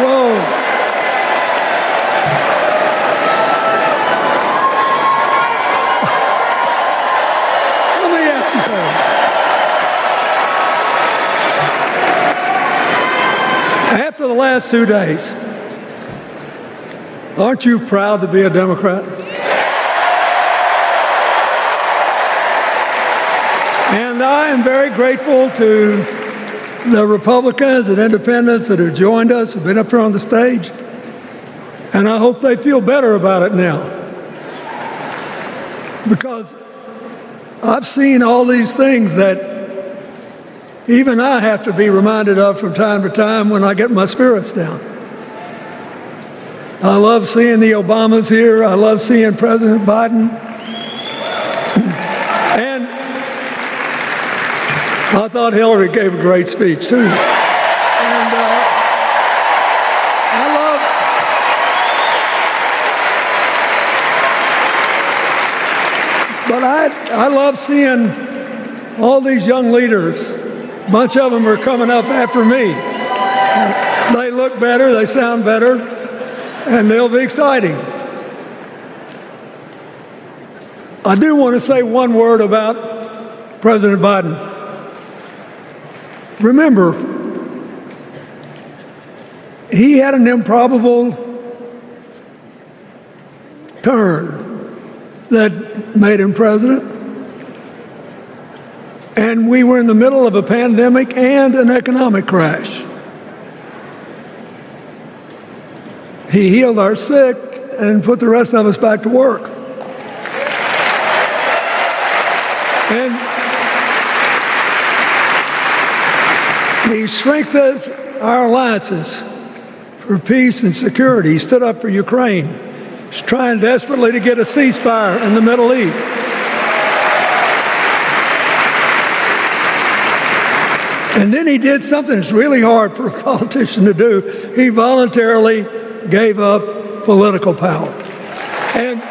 Whoa. Let me ask you something. After the last 2 days, aren't you proud to be a Democrat? And I am very grateful to the Republicans and independents that have joined us, have been up here on the stage, and I hope they feel better about it now. Because I've seen all these things that even I have to be reminded of from time to time when I get my spirits down. I love seeing the Obamas here. I love seeing President Biden. And I thought Hillary gave a great speech, too. And I love seeing all these young leaders. A bunch of them are coming up after me. They look better, they sound better, and they'll be exciting. I do want to say one word about President Biden. Remember, he had an improbable turn that made him president. And we were in the middle of a pandemic and an economic crash. He healed our sick and put the rest of us back to work. And he strengthened our alliances for peace and security. He stood up for Ukraine. He's trying desperately to get a ceasefire in the Middle East. And then he did something that's really hard for a politician to do. He voluntarily gave up political power. And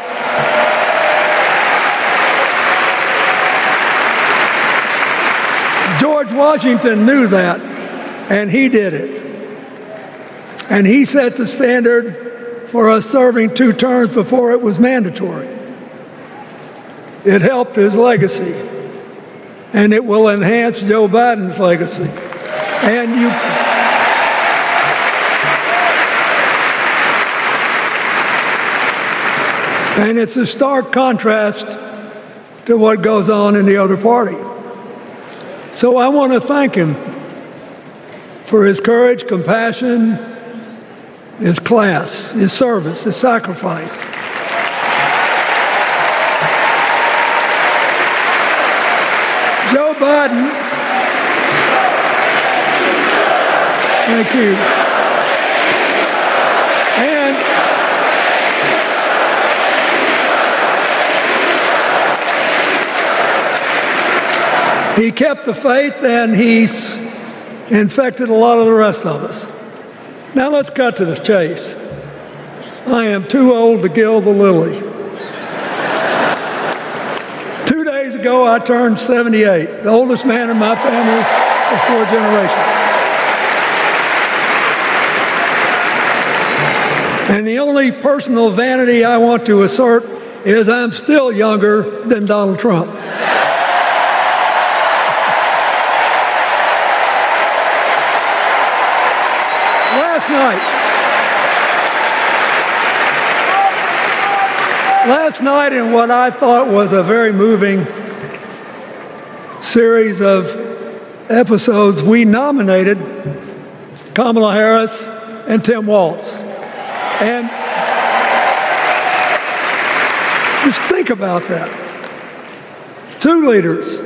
George Washington knew that, and he did it. And he set the standard for us serving 2 terms before it was mandatory. It helped his legacy, and it will enhance Joe Biden's legacy. And it's a stark contrast to what goes on in the other party. So I want to thank him for his courage, compassion, his class, his service, his sacrifice. Joe Biden, thank you. And he kept the faith, and he's infected a lot of the rest of us. Now let's cut to the chase. I am too old to gild the lily. 2 days ago, I turned 78, the oldest man in my family for 4 generations. And the only personal vanity I want to assert is I'm still younger than Donald Trump. Last night, in what I thought was a very moving series of episodes, we nominated Kamala Harris and Tim Walz. And just think about that. 2 leaders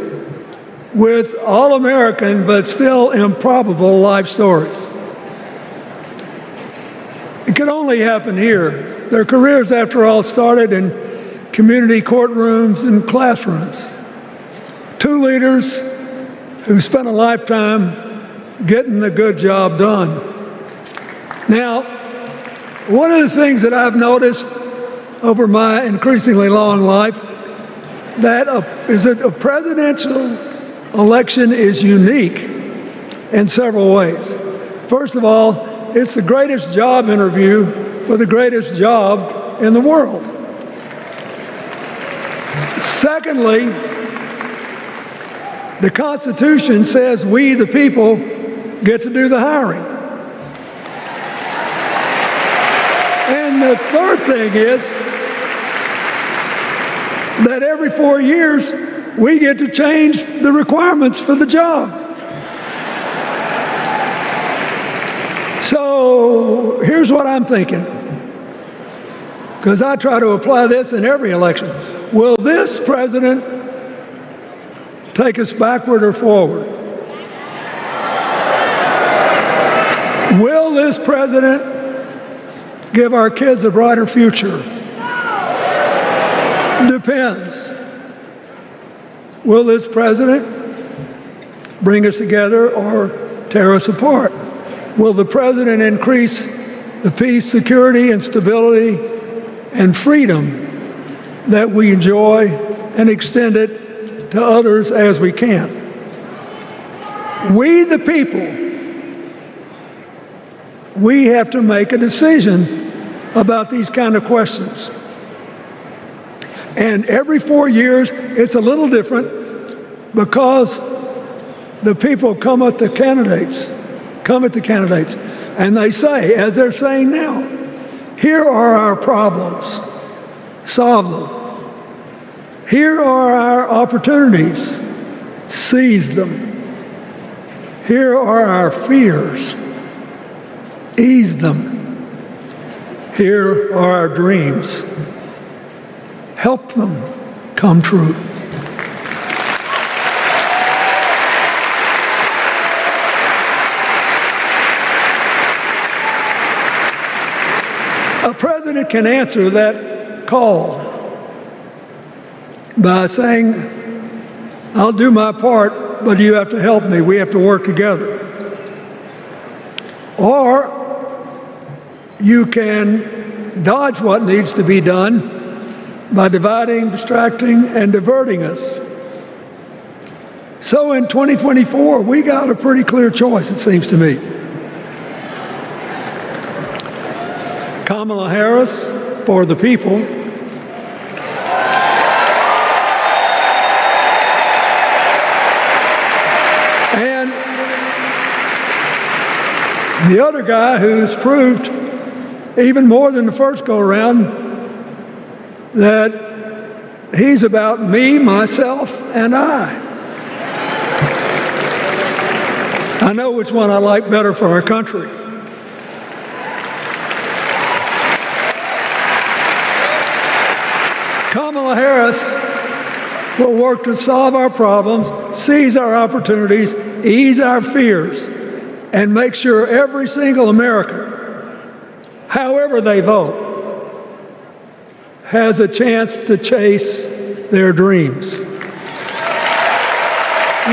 with all-American but still improbable life stories. It could only happen here. Their careers, after all, started in community courtrooms and classrooms. 2 leaders who spent a lifetime getting the good job done. Now, one of the things that I've noticed over my increasingly long life, that a presidential election is unique in several ways. First of all, it's the greatest job interview for the greatest job in the world. Secondly, the Constitution says we, the people, get to do the hiring. And the third thing is that every 4 years, we get to change the requirements for the job. So here's what I'm thinking, because I try to apply this in every election. Will this president take us backward or forward? Will this president give our kids a brighter future? Depends. Will this president bring us together or tear us apart? Will the president increase the peace, security, and stability and freedom that we enjoy and extend it to others as we can? We, the people, we have to make a decision about these kind of questions. And every 4 years, it's a little different because the people come at the candidates, and they say, as they're saying now, here are our problems, solve them. Here are our opportunities, seize them. Here are our fears, ease them. Here are our dreams, help them come true. A president can answer that call by saying, I'll do my part, but you have to help me. We have to work together. Or you can dodge what needs to be done by dividing, distracting, and diverting us. So in 2024, we got a pretty clear choice, it seems to me. Kamala Harris for the people, and the other guy who's proved even more than the first go-around that he's about me, myself, and I know which one I like better for our country. Kamala Harris will work to solve our problems, seize our opportunities, ease our fears, and make sure every single American, however they vote, has a chance to chase their dreams. You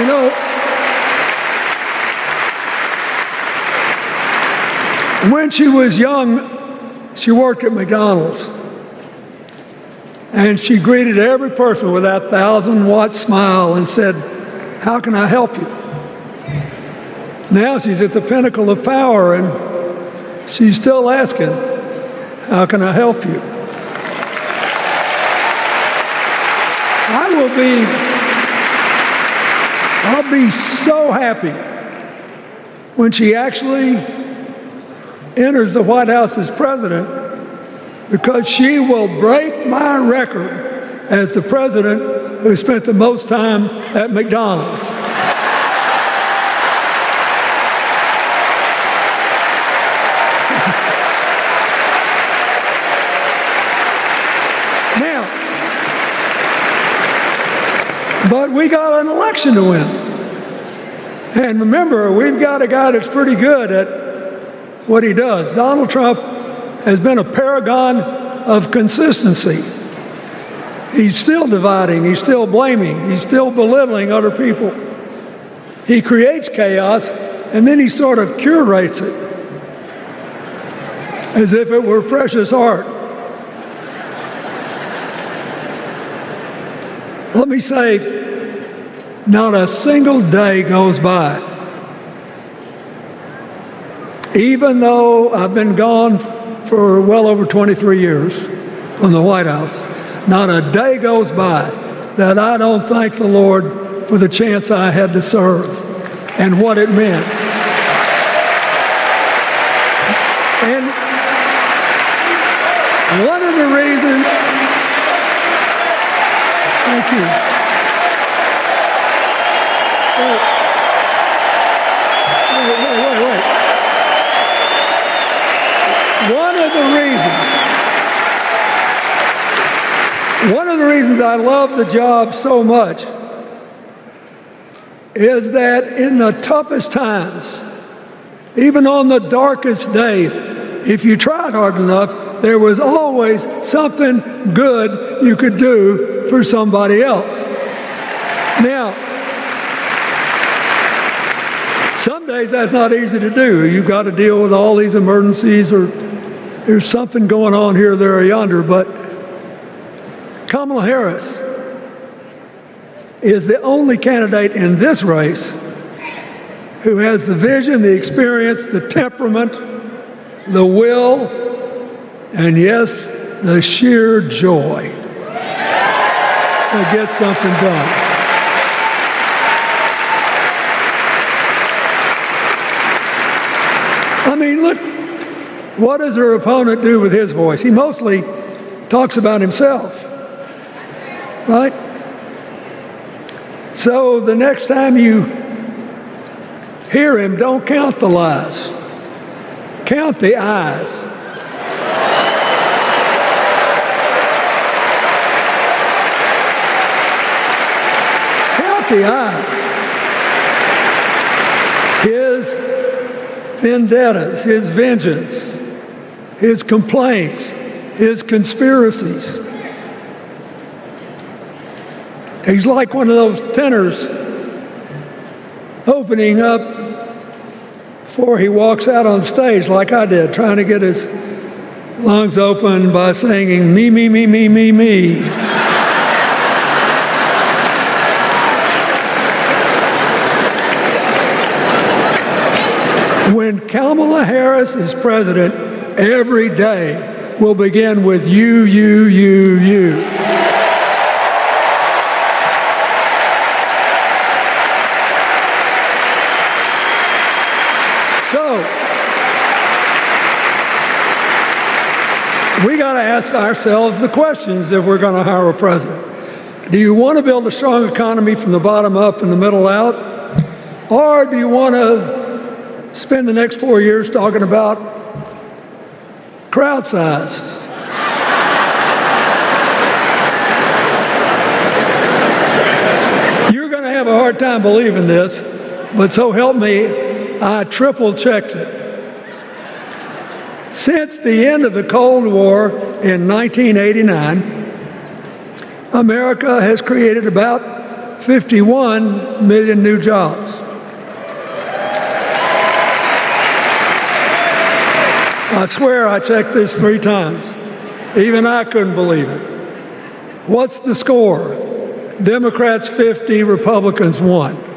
know, when she was young, she worked at McDonald's. And she greeted every person with that 1,000-watt smile and said, "How can I help you?" Now she's at the pinnacle of power and she's still asking, "How can I help you?" I'll be so happy when she actually enters the White House as president, because she will break my record as the president who spent the most time at McDonald's. Now, but we got an election to win. And remember, we've got a guy that's pretty good at what he does. Donald Trump has been a paragon of consistency. He's still dividing, he's still blaming, he's still belittling other people. He creates chaos and then he sort of curates it as if it were precious art. Let me say, not a single day goes by Even though I've been gone for well over 23 years from the White House, not a day goes by that I don't thank the Lord for the chance I had to serve and what it meant. And one of the reasons, thank you. Wait. One of the reasons I love the job so much is that in the toughest times, even on the darkest days, if you tried hard enough, there was always something good you could do for somebody else. Now, some days that's not easy to do. You've got to deal with all these emergencies, or there's something going on here, there, or yonder. But Kamala Harris is the only candidate in this race who has the vision, the experience, the temperament, the will, and yes, the sheer joy to get something done. I mean, look, what does her opponent do with his voice? He mostly talks about himself, right? So the next time you hear him, don't count the lies. Count the eyes. Count the eyes. His vendettas, his vengeance, his complaints, his conspiracies. He's like one of those tenors opening up before he walks out on stage, like I did, trying to get his lungs open by singing, me, me, me, me, me, me. When Kamala Harris is president, every day will begin with you, you, you, you. So, we got to ask ourselves the questions if we're going to hire a president. Do you want to build a strong economy from the bottom up and the middle out? Or do you want to spend the next 4 years talking about crowd size? You're going to have a hard time believing this, but so help me, I triple-checked it. Since the end of the Cold War in 1989, America has created about 51 million new jobs. I swear I checked this 3 times. Even I couldn't believe it. What's the score? Democrats 50, Republicans 1.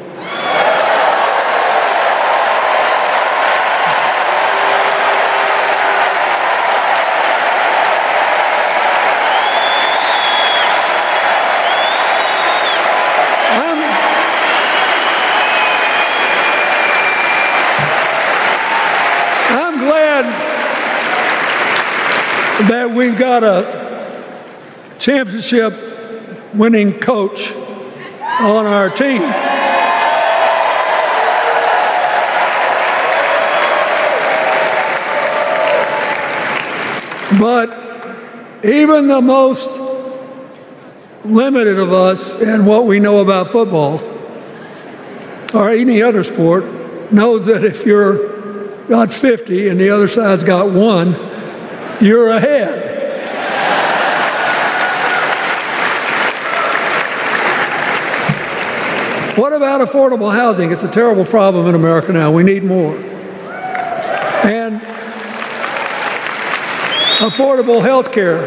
I'm glad that we've got a championship winning coach on our team. But even the most limited of us in what we know about football or any other sport knows that if you're got 50 and the other side's got 1, you're ahead. What about affordable housing? It's a terrible problem in America now. We need more. And affordable health care.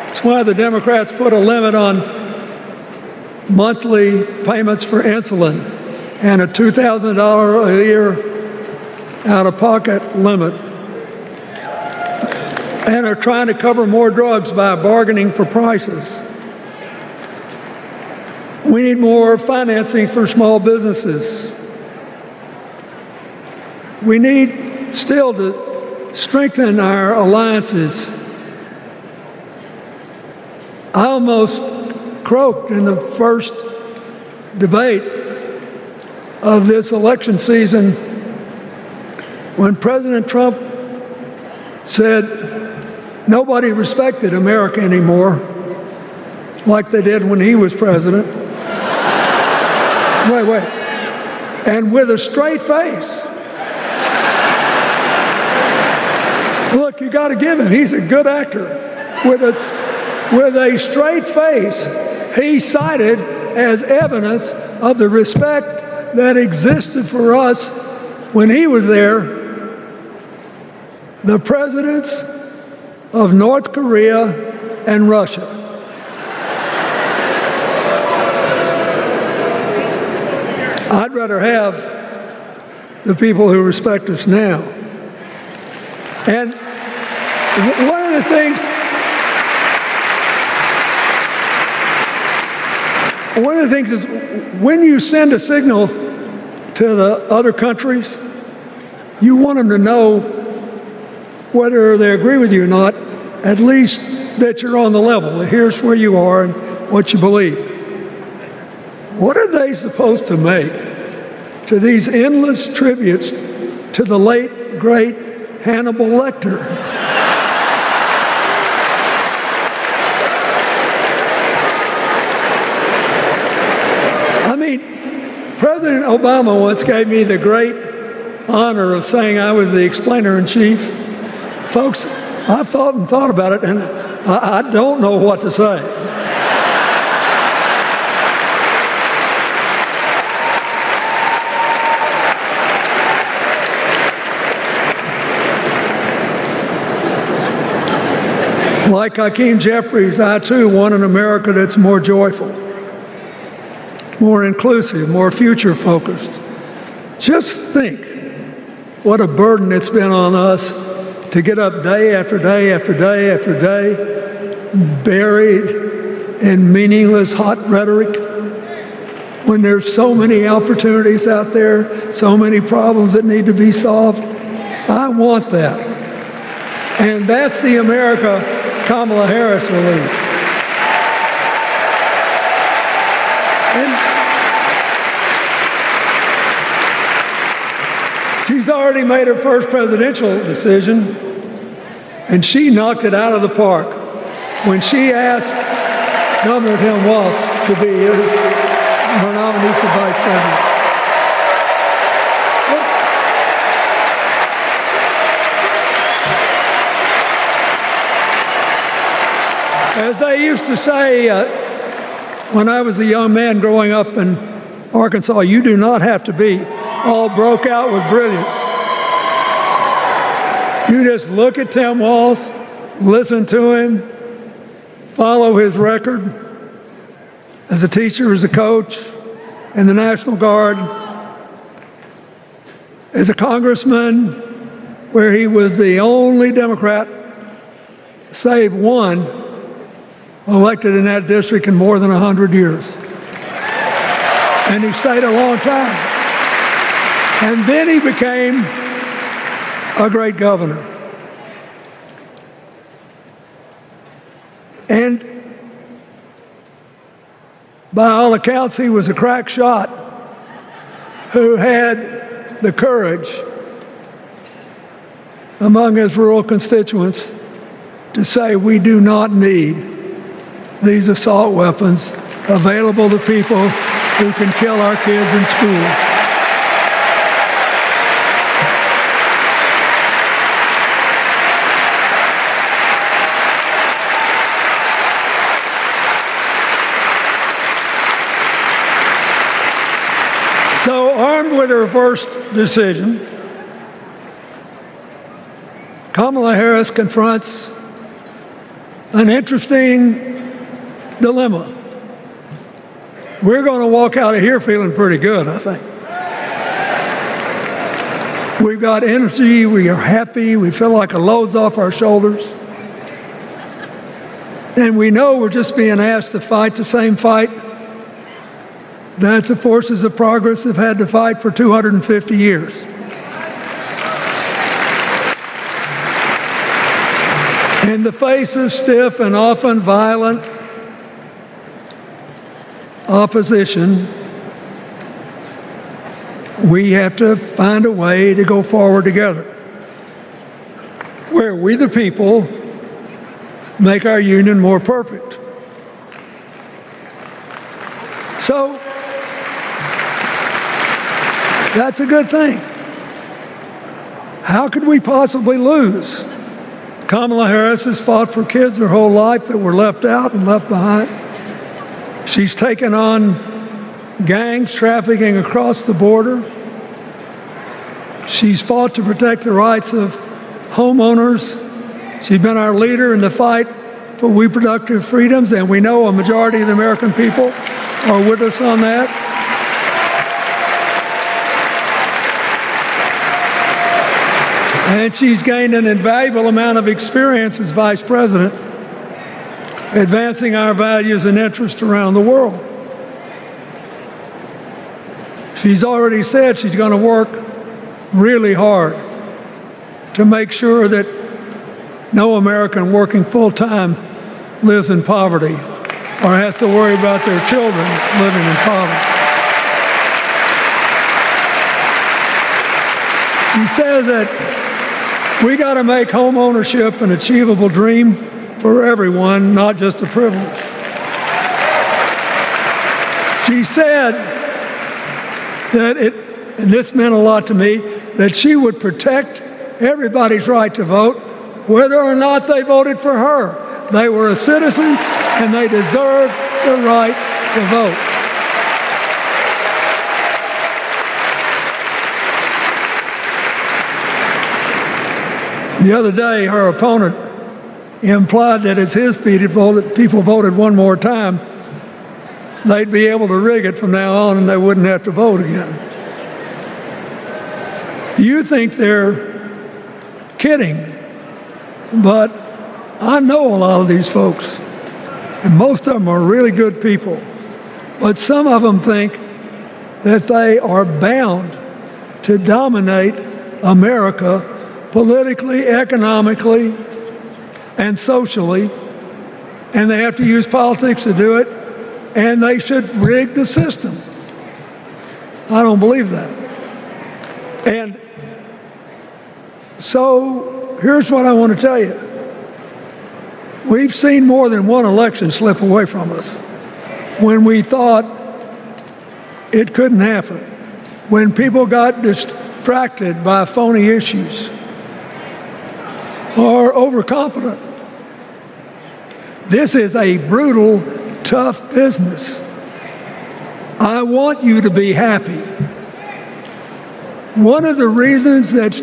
That's why the Democrats put a limit on monthly payments for insulin and a $2,000 a year out-of-pocket limit and are trying to cover more drugs by bargaining for prices. We need more financing for small businesses. We need still to strengthen our alliances. I almost croaked in the first debate of this election season when President Trump said nobody respected America anymore like they did when he was president. Wait. And with a straight face. Look, you got to give him. He's a good actor. With a straight face, he cited as evidence of the respect that existed for us when he was there the presidents of North Korea and Russia. I'd rather have the people who respect us now. And one of the things is when you send a signal to the other countries, you want them to know whether they agree with you or not, at least that you're on the level. Here's where you are and what you believe. What are they supposed to make to these endless tributes to the late, great Hannibal Lecter? I mean, President Obama once gave me the great honor of saying I was the explainer-in-chief. Folks, I've thought about it, and I don't know what to say. Like Hakeem Jeffries, I too want an America that's more joyful, more inclusive, more future-focused. Just think what a burden it's been on us to get up day after day after day after day, buried in meaningless hot rhetoric, when there's so many opportunities out there, so many problems that need to be solved. I want that. And that's the America Kamala Harris will lead. And she's already made her first presidential decision, and she knocked it out of the park when she asked Governor Tim Walz to be her nominee for vice president. As they used to say when I was a young man growing up in Arkansas, you do not have to be all broke out with brilliance. You just look at Tim Walz, listen to him, follow his record as a teacher, as a coach in the National Guard, as a congressman where he was the only Democrat, save one, elected in that district in more than 100 years. And he stayed a long time. And then he became a great governor. And by all accounts, he was a crack shot who had the courage among his rural constituents to say, we do not need these assault weapons available to people who can kill our kids in school. So, armed with her first decision, Kamala Harris confronts an interesting dilemma. We're going to walk out of here feeling pretty good, I think. We've got energy, we are happy, we feel like a load's off our shoulders. And we know we're just being asked to fight the same fight that the forces of progress have had to fight for 250 years. In the face of stiff and often violent opposition, we have to find a way to go forward together, where we the people make our union more perfect. So that's a good thing. How could we possibly lose? Kamala Harris has fought for kids her whole life that were left out and left behind. She's taken on gangs trafficking across the border. She's fought to protect the rights of homeowners. She's been our leader in the fight for reproductive freedoms, and we know a majority of the American people are with us on that. And she's gained an invaluable amount of experience as vice president, advancing our values and interests around the world. She's already said she's going to work really hard to make sure that no American working full-time lives in poverty or has to worry about their children living in poverty. She says that we got to make home ownership an achievable dream for everyone, not just a privilege. She said that and this meant a lot to me, that she would protect everybody's right to vote, whether or not they voted for her. They were citizens and they deserved the right to vote. The other day, her opponent implied that as his people voted one more time, they'd be able to rig it from now on and they wouldn't have to vote again. You think they're kidding, but I know a lot of these folks, and most of them are really good people, but some of them think that they are bound to dominate America politically, economically, and socially, and they have to use politics to do it, and they should rig the system. I don't believe that. And so here's what I want to tell you. We've seen more than one election slip away from us when we thought it couldn't happen, when people got distracted by phony issues or overconfident. This is a brutal, tough business. I want you to be happy. One of the reasons that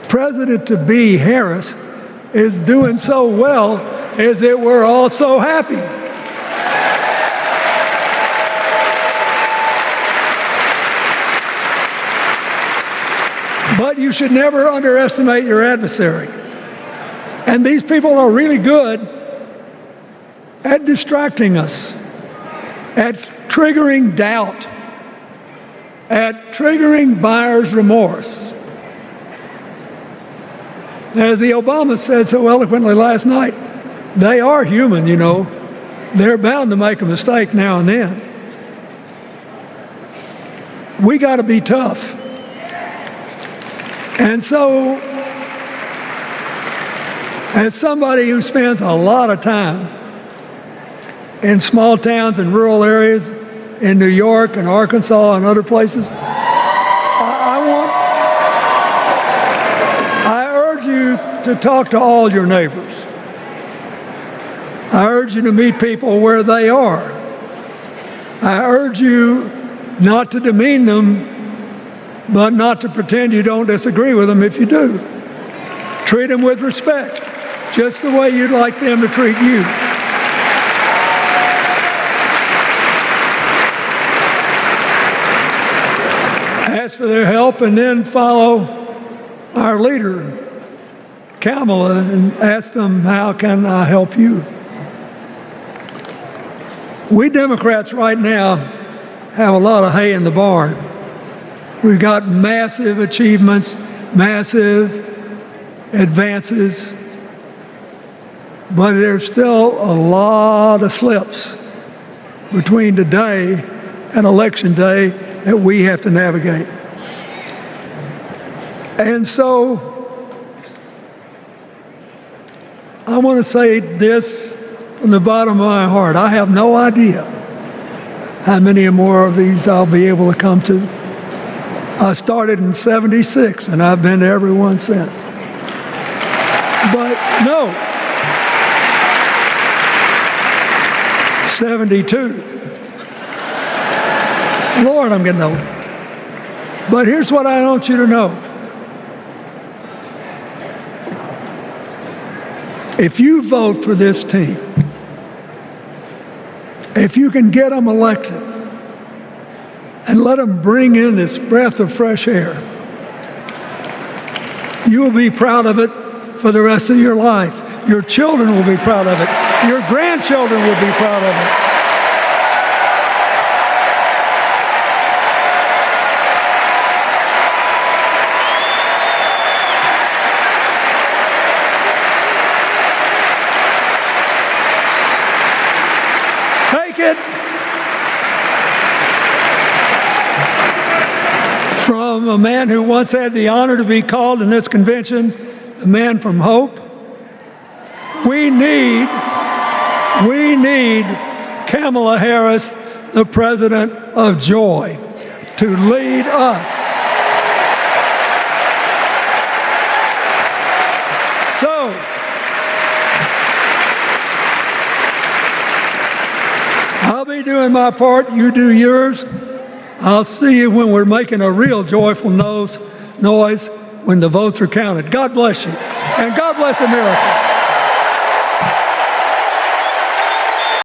President-to-be Harris is doing so well is that we're all so happy. But you should never underestimate your adversary. And these people are really good at distracting us, at triggering doubt, at triggering buyer's remorse. As the Obama said so eloquently last night, they are human, you know. They're bound to make a mistake now and then. We got to be tough. And so, as somebody who spends a lot of time in small towns and rural areas in New York and Arkansas and other places, I urge you to talk to all your neighbors. I urge you to meet people where they are. I urge you not to demean them, but not to pretend you don't disagree with them if you do. Treat them with respect, just the way you'd like them to treat you. ask for their help, and then follow our leader, Kamala, and ask them, how can I help you? We Democrats right now have a lot of hay in the barn. We've got massive achievements, massive advances, but there's still a lot of slips between today and Election Day that we have to navigate. And so I want to say this from the bottom of my heart. I have no idea how many more of these I'll be able to come to. I started in '76, and I've been to every one since. But no, 72. Lord, I'm getting old. But here's what I want you to know. If you vote for this team, if you can get them elected and let them bring in this breath of fresh air, you will be proud of it for the rest of your life. Your children will be proud of it. Your grandchildren will be proud of it. Take it from a man who once had the honor to be called in this convention the man from hope. We need Kamala Harris, the president of joy, to lead us. So, I'll be doing my part, you do yours. I'll see you when we're making a real joyful noise when the votes are counted. God bless you, and God bless America.